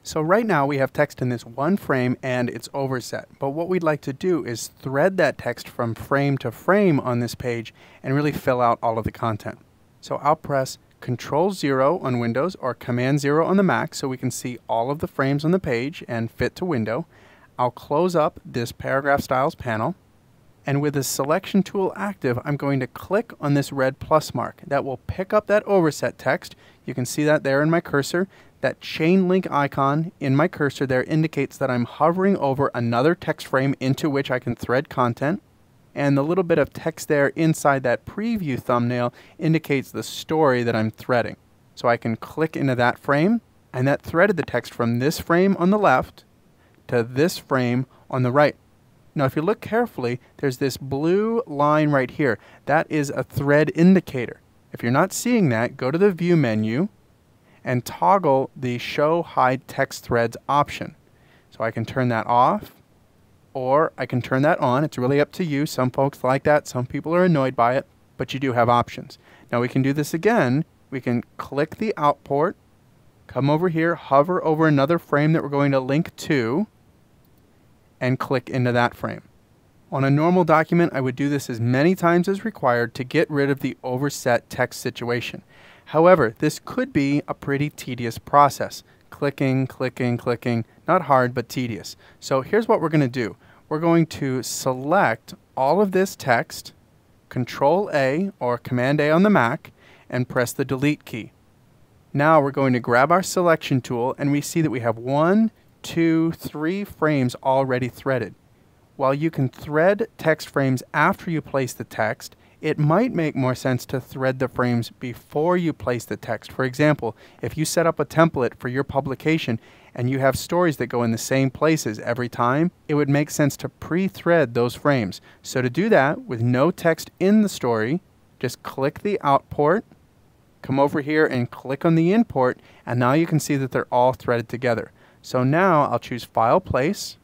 So right now we have text in this one frame and it's overset, but what we'd like to do is thread that text from frame to frame on this page and really fill out all of the content. So I'll press Control-0 on Windows or Command-0 on the Mac so we can see all of the frames on the page and fit to window. I'll close up this Paragraph Styles panel, and with the selection tool active, I'm going to click on this red plus mark. That will pick up that overset text. You can see that there in my cursor. That chain link icon in my cursor there indicates that I'm hovering over another text frame into which I can thread content. And the little bit of text there inside that preview thumbnail indicates the story that I'm threading. So I can click into that frame, and that threaded the text from this frame on the left to this frame on the right. Now if you look carefully, there's this blue line right here. That is a thread indicator. If you're not seeing that, go to the View menu and toggle the Show Hide Text Threads option. So I can turn that off, or I can turn that on. It's really up to you. Some folks like that, some people are annoyed by it, but you do have options. Now we can do this again. We can click the Out port, come over here, hover over another frame that we're going to link to, and click into that frame. On a normal document, I would do this as many times as required to get rid of the overset text situation. However, this could be a pretty tedious process. Clicking, clicking, clicking, not hard, but tedious. So here's what we're going to do. We're going to select all of this text, Control-A or Command-A on the Mac, and press the Delete key. Now we're going to grab our selection tool, and we see that we have 1, 2, 3 frames already threaded. While you can thread text frames after you place the text, it might make more sense to thread the frames before you place the text. For example, if you set up a template for your publication and you have stories that go in the same places every time, it would make sense to pre-thread those frames. So to do that with no text in the story, just click the Out port, come over here and click on the In port, and now you can see that they're all threaded together. So now I'll choose File, Place,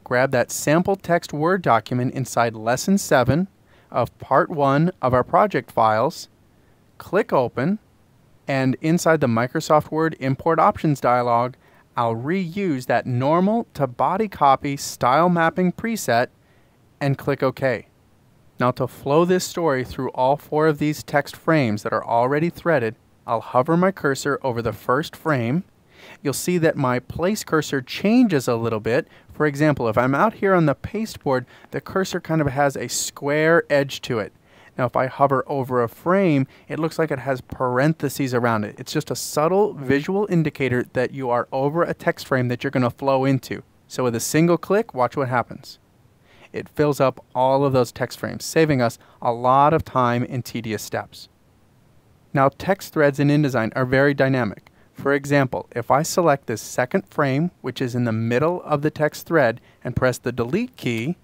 grab that sample text Word document inside Lesson 7 of Part 1 of our project files, click Open, and inside the Microsoft Word Import Options dialog, I'll reuse that normal to body copy style mapping preset and click OK. Now to flow this story through all 4 of these text frames that are already threaded, I'll hover my cursor over the first frame. You'll see that my place cursor changes a little bit. For example, if I'm out here on the pasteboard, the cursor kind of has a square edge to it. Now if I hover over a frame, it looks like it has parentheses around it. It's just a subtle visual indicator that you are over a text frame that you're going to flow into. So with a single click, watch what happens. It fills up all of those text frames, saving us a lot of time and tedious steps. Now text threads in InDesign are very dynamic. For example, if I select this second frame, which is in the middle of the text thread, and press the Delete key,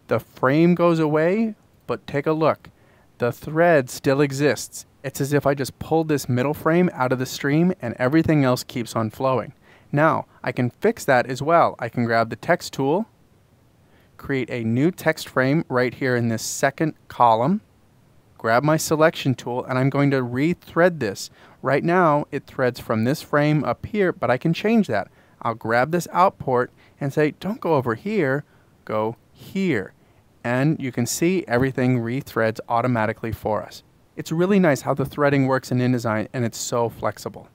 the frame goes away, but take a look. The thread still exists. It's as if I just pulled this middle frame out of the stream and everything else keeps on flowing. Now, I can fix that as well. I can grab the Text tool, create a new text frame right here in this second column, grab my selection tool, and I'm going to re-thread this. Right now, it threads from this frame up here, but I can change that. I'll grab this Out port and say, don't go over here, go here. And you can see everything re-threads automatically for us. It's really nice how the threading works in InDesign, and it's so flexible.